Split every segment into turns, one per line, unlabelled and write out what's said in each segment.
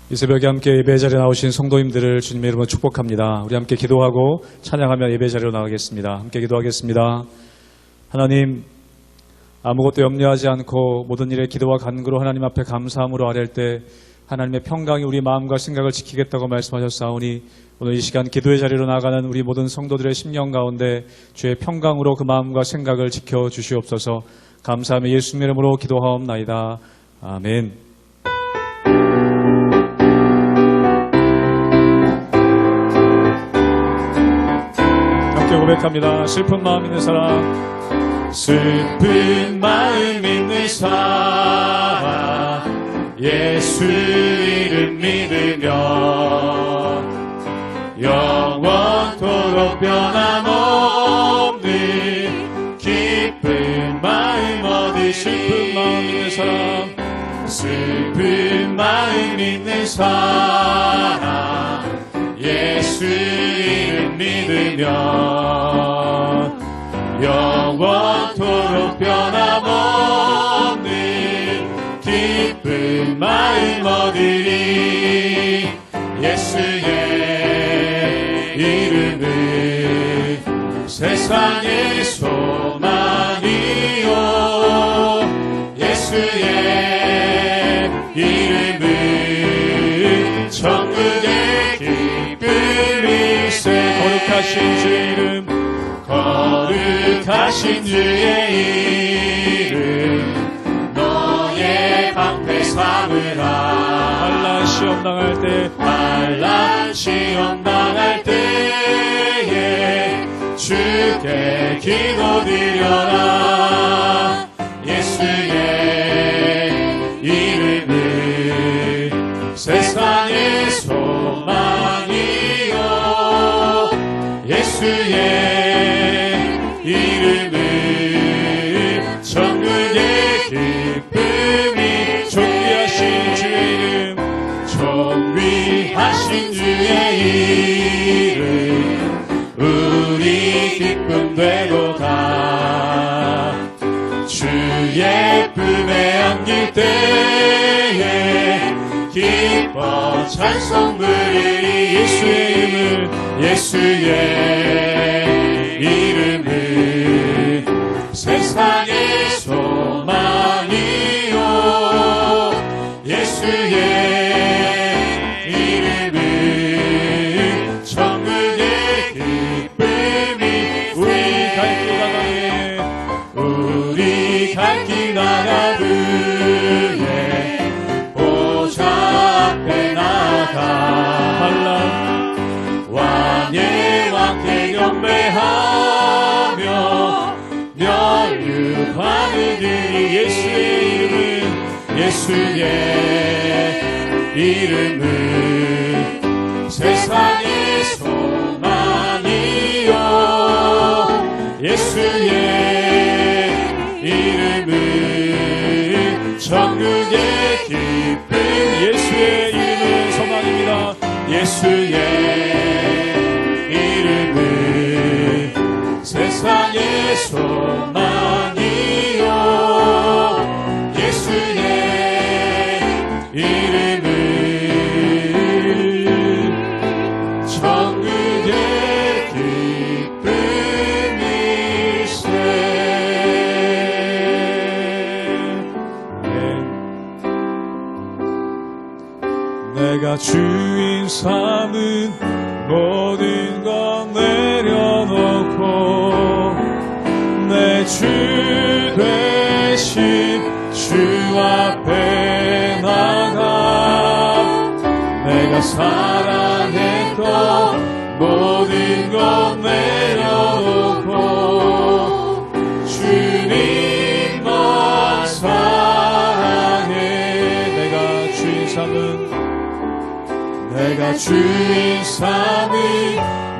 이 새벽에 함께 예배 자리에 나오신 성도님들을 주님의 이름으로 축복합니다. 우리 함께 기도하고 찬양하며 예배 자리로 나가겠습니다. 함께 기도하겠습니다. 하나님, 아무것도 염려하지 않고 모든 일에 기도와 간구로 하나님 앞에 감사함으로 아뢰을 때 하나님의 평강이 우리 마음과 생각을 지키겠다고 말씀하셨사오니 오늘 이 시간 기도의 자리로 나가는 우리 모든 성도들의 심령 가운데 주의 평강으로 그 마음과 생각을 지켜주시옵소서. 감사하며 예수님의 이름으로 기도하옵나이다. 아멘. 고백합니다. 슬픈 마음 있는 사람, 슬픈 마음 있는 사람, 예수 이름 믿으며 영원토록 변함없는 기쁜 마음 얻으시. 슬픈 마음 있는 사람, 슬픈 마음 있는 사람, 예수 이름 믿으며 영원토록 변함없는 기쁜 마음 얻으리. 예수의 이름은 세상의 소망이요, 예수의 이름은 천국의 기쁨일세. 거룩하신 주의 이름, 거룩하신 주의 이름, 너의 방패 삼으라. 환난 시험 당할 때, 환난 시험 당할 때에 주께 기도드려라. 예수의 이름은 세상의 소망이요, 예수의 이름은 천국의 기쁨이. 존귀하신 주의 이름, 존귀하신 주의 이름, 우리 기쁨 되도다. 주의 품에 안길 때에 기뻐 찬송 부르리. 예수의 이름을, 예수의 이름은 세상의 소망이요, 예수의 이름은 천국의 기쁨이. 우리 갈 길 나가네, 우리 갈 길 나가두에 보좌 앞에 나가. 환난 왕의 왕께 경배하며 멸류관을 드리. 예수의 이름은, 예수의 이름은 세상의 소망이요, 예수의 이름은 천국의 기쁨. 예수의 이름은 소망입니다. 예수의 이름은 세상의 소망이요, 예수의 이름은 천국의 기쁨일세. 내가 주인 삼은 모든 것 내려놓고 내 주 되신 주 앞에 나가. 내가 사랑했던 모든 것 내려놓고 주님만 사랑해. 내가 주인 삼은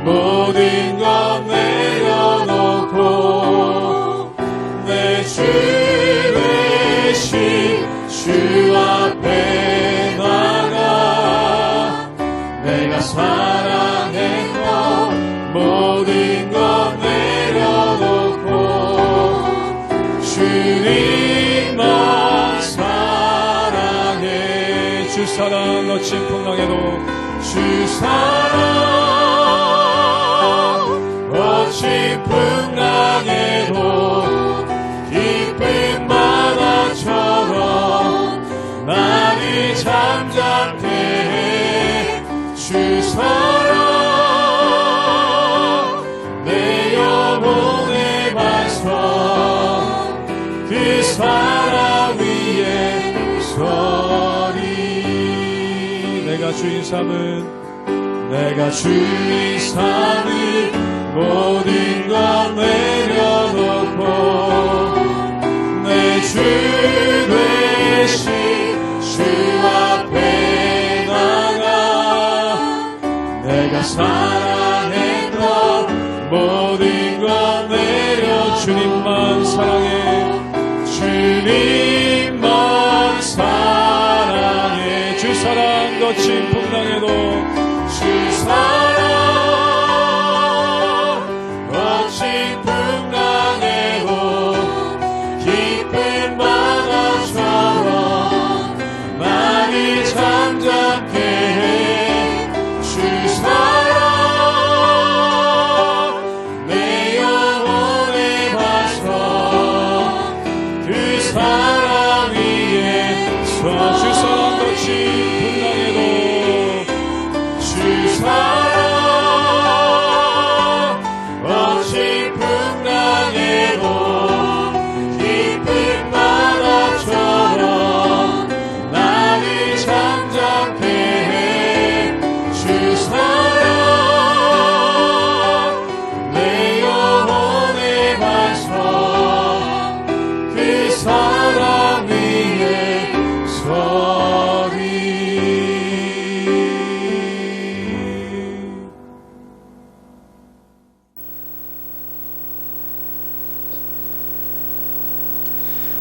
모든 것 내려놓고 내 주 되신 주 앞에 나가. 내가 사랑했던 모든 것 내려놓고 주님만 사랑해. 주 사랑 놓지 거친 풍랑에도 주 사랑 거친 풍랑에도 깊은 바다처럼 나를 잠잠케 해 주 사랑 내 영혼의 반석 그 사랑 위에 서리 내가 주인 삼은 모든 것 내려놓고 내 주 되신 주 앞에 나가 내가 사랑했던 모든 것 내려 주님만 사랑해 주 사랑 거친 풍랑에도 주 사랑 거친 풍랑에도 깊은 바다처럼 나를 잠잠케 해 주 사랑 내 영혼의 반석 그 사랑 위에서 주 사랑 거친 풍랑에도 주 사랑 거친 풍랑에도 깊은 바다처럼 나를 잠잠케 해 주 사랑 내 영혼의 반석 그 사랑 위에 서리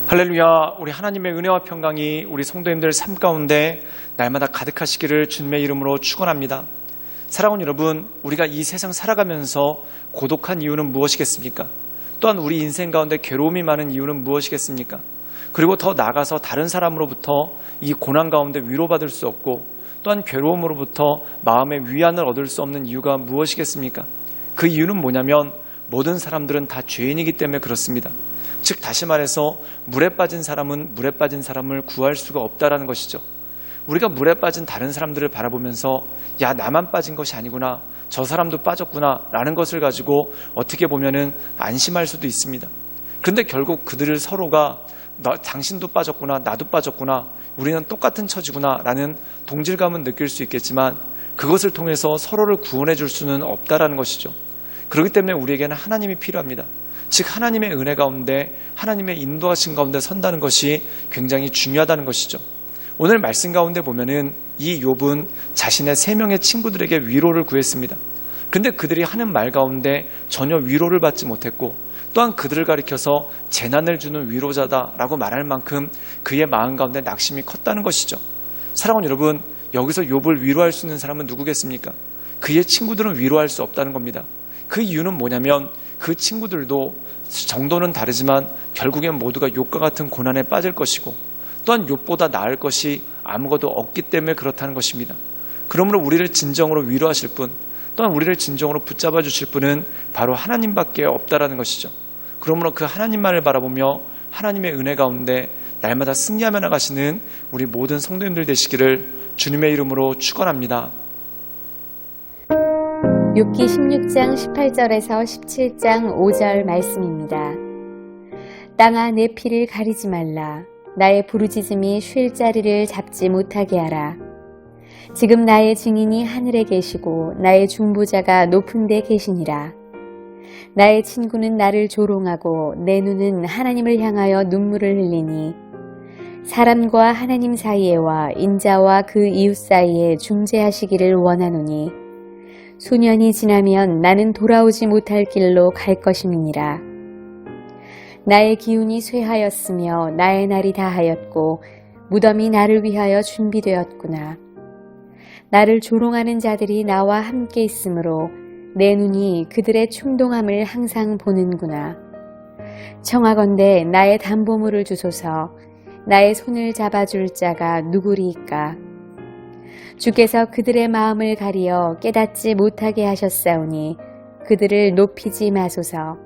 할렐루야. 우리 하나님의 은혜와 평강이 우리 성도님들 삶 가운데 날마다 가득하시기를 주님의 이름으로 축원합니다. 사랑하는 여러분, 우리가 이 세상 살아가면서 고독한 이유는 무엇이겠습니까? 또한 우리 인생 가운데 괴로움이 많은 이유는 무엇이겠습니까? 그리고 더 나아가서 다른 사람으로부터 이 고난 가운데 위로받을 수 없고 또한 괴로움으로부터 마음의 위안을 얻을 수 없는 이유가 무엇이겠습니까? 그 이유는 뭐냐면 모든 사람들은 다 죄인이기 때문에 그렇습니다. 즉 다시 말해서 물에 빠진 사람은 물에 빠진 사람을 구할 수가 없다라는 것이죠. 우리가 물에 빠진 다른 사람들을 바라보면서 야 나만 빠진 것이 아니구나 저 사람도 빠졌구나 라는 것을 가지고 어떻게 보면은 안심할 수도 있습니다. 그런데 결국 그들을 서로가 당신도 빠졌구나 나도 빠졌구나 우리는 똑같은 처지구나 라는 동질감은 느낄 수 있겠지만 그것을 통해서 서로를 구원해 줄 수는 없다라는 것이죠. 그렇기 때문에 우리에게는 하나님이 필요합니다. 즉 하나님의 은혜 가운데 하나님의 인도하신 가운데 선다는 것이 굉장히 중요하다는 것이죠. 오늘 말씀 가운데 보면은 이 욥은 자신의 3명의 친구들에게 위로를 구했습니다. 그런데 그들이 하는 말 가운데 전혀 위로를 받지 못했고 또한 그들을 가리켜서 재난을 주는 위로자다라고 말할 만큼 그의 마음 가운데 낙심이 컸다는 것이죠. 사랑하는 여러분, 여기서 욥을 위로할 수 있는 사람은 누구겠습니까? 그의 친구들은 위로할 수 없다는 겁니다. 그 이유는 뭐냐면 그 친구들도 정도는 다르지만 결국엔 모두가 욥과 같은 고난에 빠질 것이고 또한 욥보다 나을 것이 아무것도 없기 때문에 그렇다는 것입니다. 그러므로 우리를 진정으로 위로하실 분 또한 우리를 진정으로 붙잡아 주실 분은 바로 하나님밖에 없다라는 것이죠. 그러므로 그 하나님만을 바라보며 하나님의 은혜 가운데 날마다 승리하며 나가시는 우리 모든 성도님들 되시기를 주님의 이름으로 축원합니다.
욥기 16장 18절에서 17장 5절 말씀입니다. 땅아 내 피를 가리지 말라. 나의 부르짖음이 쉴 자리를 잡지 못하게 하라. 지금 나의 증인이 하늘에 계시고 나의 중보자가 높은 데 계시니라. 나의 친구는 나를 조롱하고 내 눈은 하나님을 향하여 눈물을 흘리니 사람과 하나님 사이에와 인자와 그 이웃 사이에 중재하시기를 원하노니 수년이 지나면 나는 돌아오지 못할 길로 갈 것임이니라. 나의 기운이 쇠하였으며 나의 날이 다하였고 무덤이 나를 위하여 준비되었구나. 나를 조롱하는 자들이 나와 함께 있으므로 내 눈이 그들의 충동함을 항상 보는구나. 청하건대 나의 담보물을 주소서. 나의 손을 잡아줄 자가 누구리이까. 주께서 그들의 마음을 가리어 깨닫지 못하게 하셨사오니 그들을 높이지 마소서.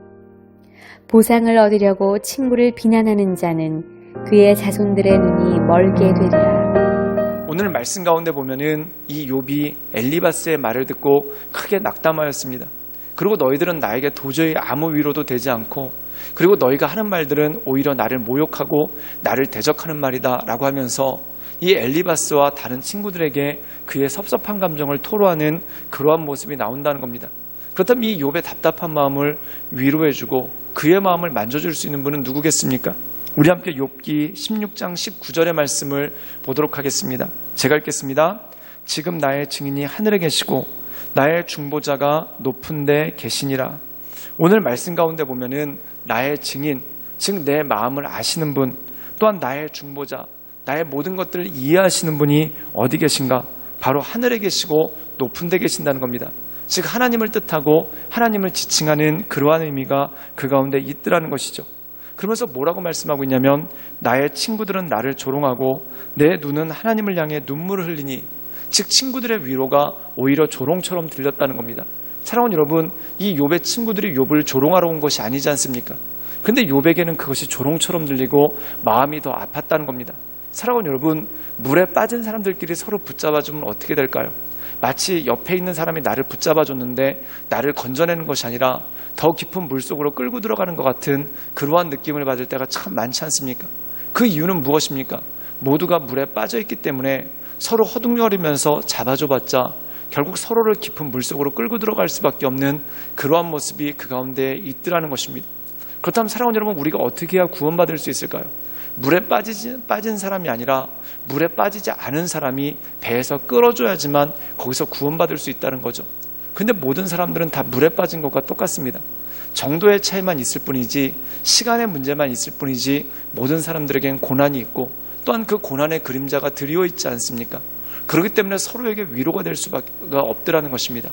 보상을 얻으려고 친구를 비난하는 자는 그의 자손들의 눈이 멀게 되리라.
오늘 말씀 가운데 보면은 이 욥이 엘리바스의 말을 듣고 크게 낙담하였습니다. 그리고 너희들은 나에게 도저히 아무 위로도 되지 않고, 그리고 너희가 하는 말들은 오히려 나를 모욕하고 나를 대적하는 말이다 라고 하면서 이 엘리바스와 다른 친구들에게 그의 섭섭한 감정을 토로하는 그러한 모습이 나온다는 겁니다. 그렇다면 이 욥의 답답한 마음을 위로해주고 그의 마음을 만져줄 수 있는 분은 누구겠습니까? 우리 함께 욥기 16장 19절의 말씀을 보도록 하겠습니다. 제가 읽겠습니다. 지금 나의 증인이 하늘에 계시고 나의 중보자가 높은 데 계시니라. 오늘 말씀 가운데 보면은 나의 증인, 즉 내 마음을 아시는 분, 또한 나의 중보자, 나의 모든 것들을 이해하시는 분이 어디 계신가? 바로 하늘에 계시고 높은 데 계신다는 겁니다. 즉 하나님을 뜻하고 하나님을 지칭하는 그러한 의미가 그 가운데 있더라는 것이죠. 그러면서 뭐라고 말씀하고 있냐면 나의 친구들은 나를 조롱하고 내 눈은 하나님을 향해 눈물을 흘리니, 즉 친구들의 위로가 오히려 조롱처럼 들렸다는 겁니다. 사랑하는 여러분, 이 욥의 친구들이 욥을 조롱하러 온 것이 아니지 않습니까? 근데 욥에게는 그것이 조롱처럼 들리고 마음이 더 아팠다는 겁니다. 사랑하는 여러분, 물에 빠진 사람들끼리 서로 붙잡아주면 어떻게 될까요? 마치 옆에 있는 사람이 나를 붙잡아줬는데 나를 건져내는 것이 아니라 더 깊은 물속으로 끌고 들어가는 것 같은 그러한 느낌을 받을 때가 참 많지 않습니까? 그 이유는 무엇입니까? 모두가 물에 빠져있기 때문에 서로 허둥거리면서 잡아줘봤자 결국 서로를 깊은 물속으로 끌고 들어갈 수밖에 없는 그러한 모습이 그 가운데 있더라는 것입니다. 그렇다면 사랑하는 여러분, 우리가 어떻게 해야 구원받을 수 있을까요? 물에 빠진 사람이 아니라 물에 빠지지 않은 사람이 배에서 끌어줘야지만 거기서 구원받을 수 있다는 거죠. 근데 모든 사람들은 다 물에 빠진 것과 똑같습니다. 정도의 차이만 있을 뿐이지, 시간의 문제만 있을 뿐이지, 모든 사람들에겐 고난이 있고 또한 그 고난의 그림자가 드리워 있지 않습니까? 그렇기 때문에 서로에게 위로가 될 수밖에 없더라는 것입니다.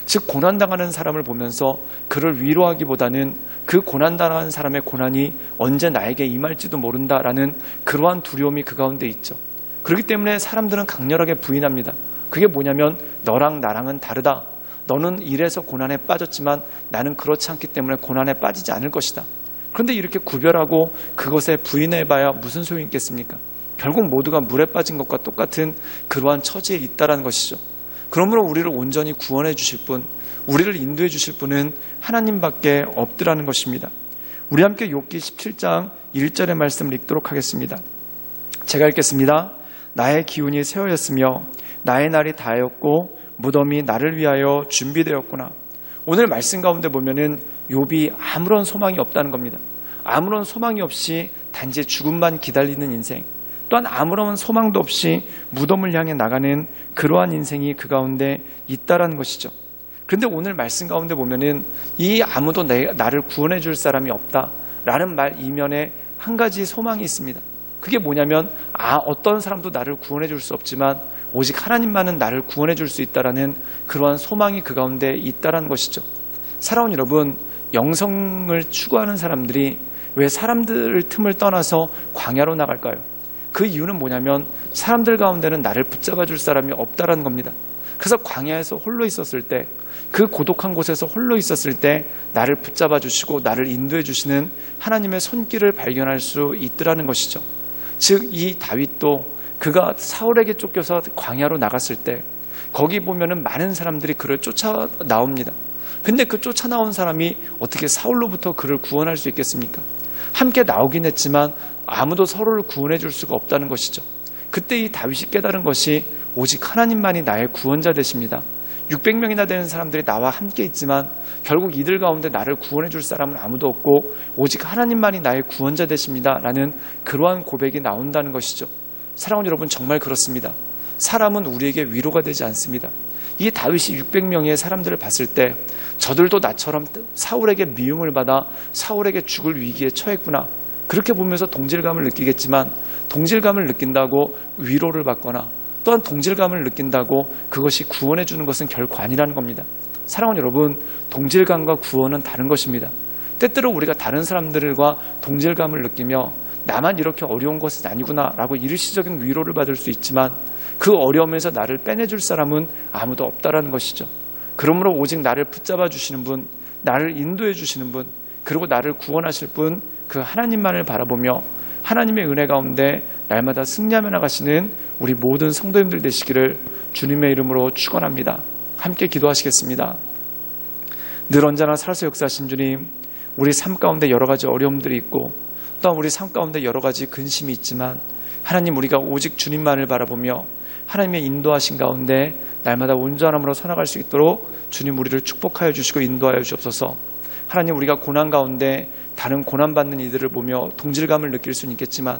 즉 고난당하는 사람을 보면서 그를 위로하기보다는 그 고난당하는 사람의 고난이 언제 나에게 임할지도 모른다라는 그러한 두려움이 그 가운데 있죠. 그렇기 때문에 사람들은 강렬하게 부인합니다. 그게 뭐냐면 너랑 나랑은 다르다. 너는 이래서 고난에 빠졌지만 나는 그렇지 않기 때문에 고난에 빠지지 않을 것이다. 그런데 이렇게 구별하고 그것에 부인해봐야 무슨 소용이 있겠습니까? 결국 모두가 물에 빠진 것과 똑같은 그러한 처지에 있다는 것이죠. 그러므로 우리를 온전히 구원해 주실 분, 우리를 인도해 주실 분은 하나님밖에 없더라는 것입니다. 우리 함께 욥기 17장 1절의 말씀을 읽도록 하겠습니다. 제가 읽겠습니다. 나의 기운이 세워졌으며 나의 날이 다하였고 무덤이 나를 위하여 준비되었구나. 오늘 말씀 가운데 보면은 욥이 아무런 소망이 없다는 겁니다. 아무런 소망이 없이 단지 죽음만 기다리는 인생, 또한 아무런 소망도 없이 무덤을 향해 나가는 그러한 인생이 그 가운데 있다라는 것이죠. 그런데 오늘 말씀 가운데 보면은 이 아무도 나를 구원해 줄 사람이 없다라는 말 이면에 한 가지 소망이 있습니다. 그게 뭐냐면 어떤 사람도 나를 구원해 줄 수 없지만 오직 하나님만은 나를 구원해 줄 수 있다라는 그러한 소망이 그 가운데 있다라는 것이죠. 사랑하는 여러분, 영성을 추구하는 사람들이 왜 사람들 틈을 떠나서 광야로 나갈까요? 그 이유는 뭐냐면 사람들 가운데는 나를 붙잡아 줄 사람이 없다라는 겁니다. 그래서 광야에서 홀로 있었을 때, 그 고독한 곳에서 홀로 있었을 때 나를 붙잡아 주시고 나를 인도해 주시는 하나님의 손길을 발견할 수 있더라는 것이죠. 즉 이 다윗도 그가 사울에게 쫓겨서 광야로 나갔을 때 거기 보면은 많은 사람들이 그를 쫓아 나옵니다. 근데 그 쫓아 나온 사람이 어떻게 사울로부터 그를 구원할 수 있겠습니까? 함께 나오긴 했지만 아무도 서로를 구원해 줄 수가 없다는 것이죠. 그때 이 다윗이 깨달은 것이 오직 하나님만이 나의 구원자 되십니다. 600명이나 되는 사람들이 나와 함께 있지만 결국 이들 가운데 나를 구원해 줄 사람은 아무도 없고 오직 하나님만이 나의 구원자 되십니다 라는 그러한 고백이 나온다는 것이죠. 사랑하는 여러분, 정말 그렇습니다. 사람은 우리에게 위로가 되지 않습니다. 이 다윗이 600명의 사람들을 봤을 때 저들도 나처럼 사울에게 미움을 받아 사울에게 죽을 위기에 처했구나, 그렇게 보면서 동질감을 느끼겠지만 동질감을 느낀다고 위로를 받거나 또한 동질감을 느낀다고 그것이 구원해 주는 것은 결코 아니라는 겁니다. 사랑하는 여러분, 동질감과 구원은 다른 것입니다. 때때로 우리가 다른 사람들과 동질감을 느끼며 나만 이렇게 어려운 것은 아니구나 라고 일시적인 위로를 받을 수 있지만 그 어려움에서 나를 빼내줄 사람은 아무도 없다라는 것이죠. 그러므로 오직 나를 붙잡아 주시는 분, 나를 인도해 주시는 분, 그리고 나를 구원하실 분, 그 하나님만을 바라보며 하나님의 은혜 가운데 날마다 승리하며 나가시는 우리 모든 성도님들 되시기를 주님의 이름으로 축원합니다. 함께 기도하시겠습니다. 늘 언제나 살아서 역사하신 주님, 우리 삶 가운데 여러 가지 어려움들이 있고 또한 우리 삶 가운데 여러 가지 근심이 있지만 하나님, 우리가 오직 주님만을 바라보며 하나님의 인도하신 가운데 날마다 온전함으로 살아갈 수 있도록 주님 우리를 축복하여 주시고 인도하여 주옵소서. 하나님, 우리가 고난 가운데 다른 고난받는 이들을 보며 동질감을 느낄 수는 있겠지만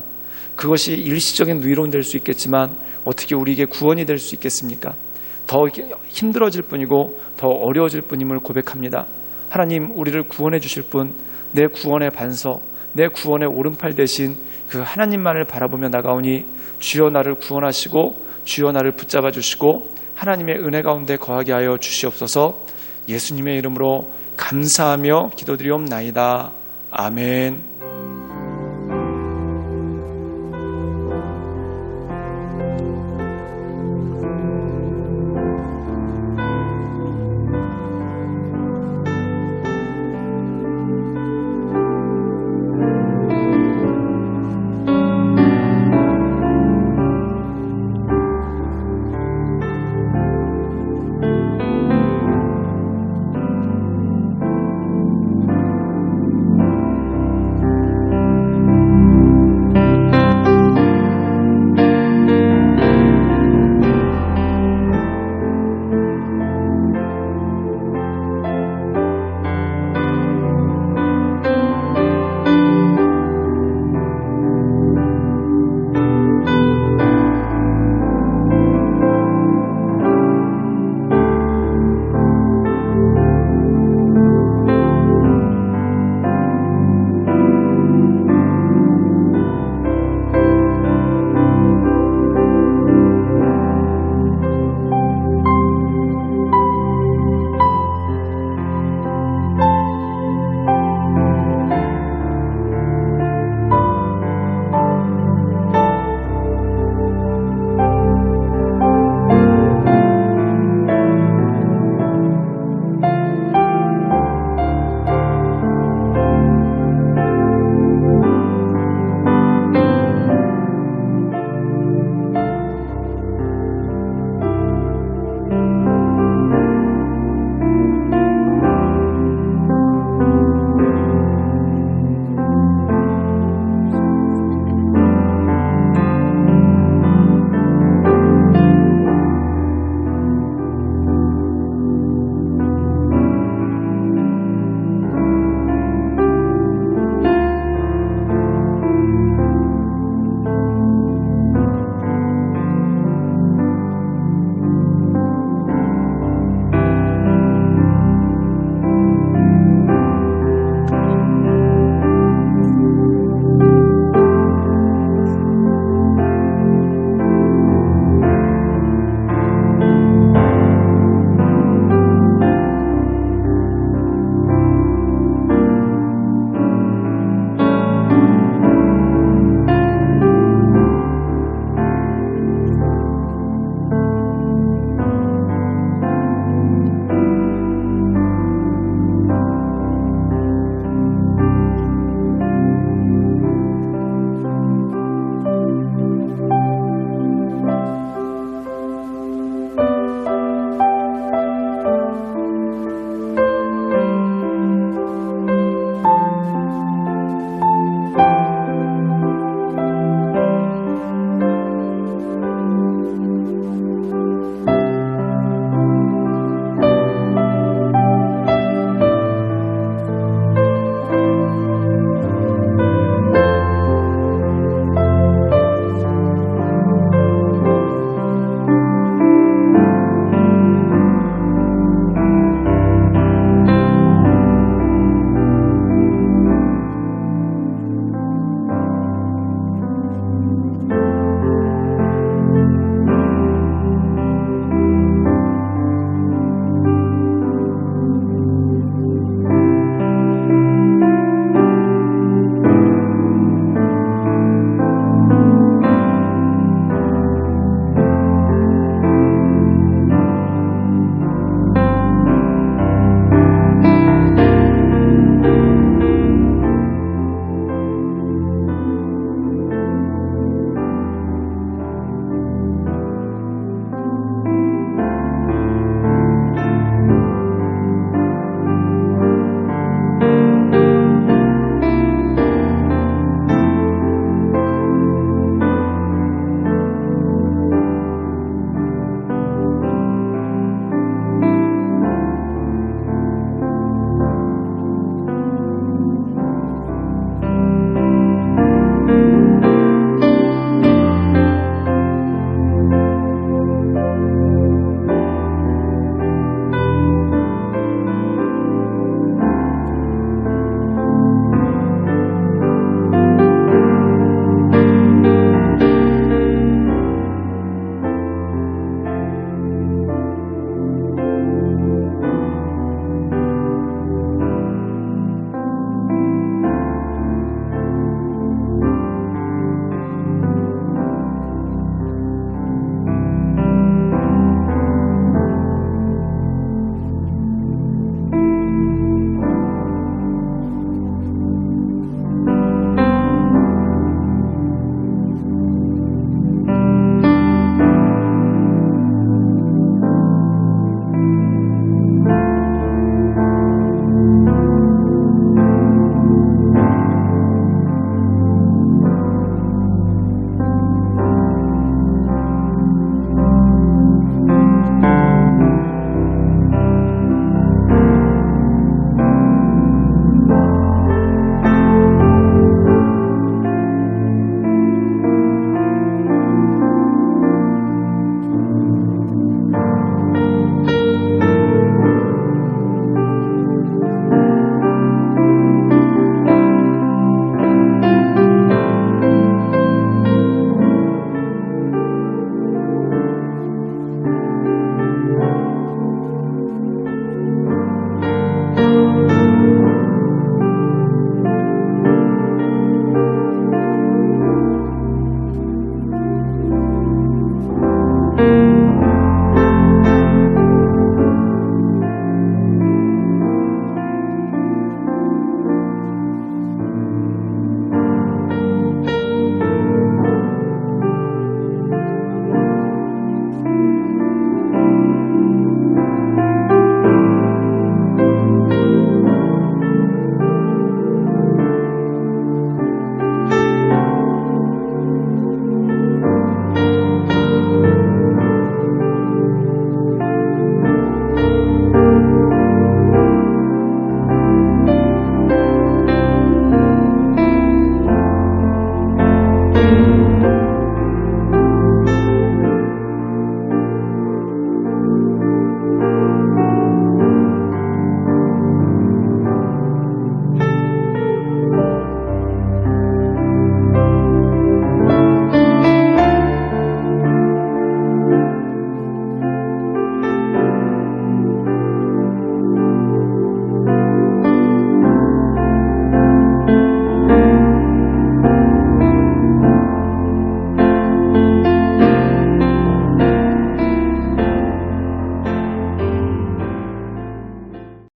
그것이 일시적인 위로는 될 수 있겠지만 어떻게 우리에게 구원이 될 수 있겠습니까? 더 힘들어질 뿐이고 더 어려워질 뿐임을 고백합니다. 하나님, 우리를 구원해 주실 분, 내 구원의 반석, 내 구원의 오른팔 대신 그 하나님만을 바라보며 나가오니 주여 나를 구원하시고 주여 나를 붙잡아 주시고 하나님의 은혜 가운데 거하게 하여 주시옵소서. 예수님의 이름으로 감사하며 기도드리옵나이다. 아멘.